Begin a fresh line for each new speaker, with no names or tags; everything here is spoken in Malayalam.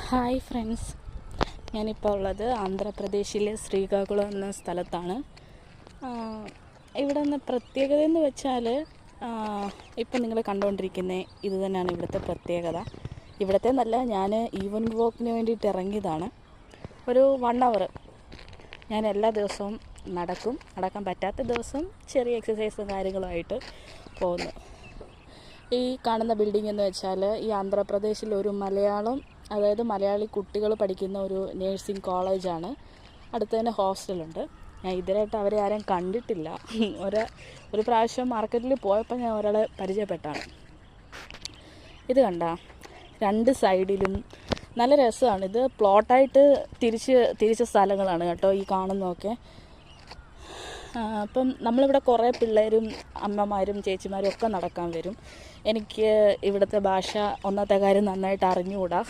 ഹായ് ഫ്രണ്ട്സ്, ഞാനിപ്പോൾ ഉള്ളത് ആന്ധ്രാപ്രദേശിലെ ശ്രീകാകുളം എന്ന സ്ഥലത്താണ്. ഇവിടെ നിന്ന് പ്രത്യേകത എന്ന് വെച്ചാൽ ഇപ്പം നിങ്ങൾ കണ്ടുകൊണ്ടിരിക്കുന്ന ഇത് തന്നെയാണ് ഇവിടുത്തെ പ്രത്യേകത. ഇവിടുത്തെ നല്ല ഞാൻ ഈവനിങ് വാക്കിന് വേണ്ടിയിട്ട് ഇറങ്ങിയതാണ്. ഒരു 1 hour ഞാൻ എല്ലാ ദിവസവും നടക്കാൻ പറ്റാത്ത ദിവസം ചെറിയ എക്സസൈസും കാര്യങ്ങളുമായിട്ട് പോകുന്നു. ഈ കാണുന്ന ബിൽഡിംഗ് എന്ന് വെച്ചാൽ ഈ ആന്ധ്രാപ്രദേശിൽ ഒരു അതായത് മലയാളി കുട്ടികൾ പഠിക്കുന്ന ഒരു നേഴ്സിംഗ് കോളേജാണ്. അടുത്ത് തന്നെ ഹോസ്റ്റലുണ്ട്. ഞാൻ ഇതിലായിട്ട് അവരെ ആരും കണ്ടിട്ടില്ല. ഒരു പ്രാവശ്യം മാർക്കറ്റിൽ പോയപ്പോൾ ഞാൻ ഒരാളെ പരിചയപ്പെട്ടാണ്. ഇത് കണ്ട 2 സൈഡിലും നല്ല രസമാണ്. ഇത് പ്ലോട്ടായിട്ട് തിരിച്ച സ്ഥലങ്ങളാണ് കേട്ടോ ഈ കാണുന്നതൊക്കെ. അപ്പം നമ്മളിവിടെ കുറേ പിള്ളേരും അമ്മമാരും ചേച്ചിമാരും ഒക്കെ നടക്കാൻ വരും. എനിക്ക് ഇവിടുത്തെ ഭാഷ ഒന്നാമത്തെ കാര്യം നന്നായിട്ട് അറിഞ്ഞുകൂടാ.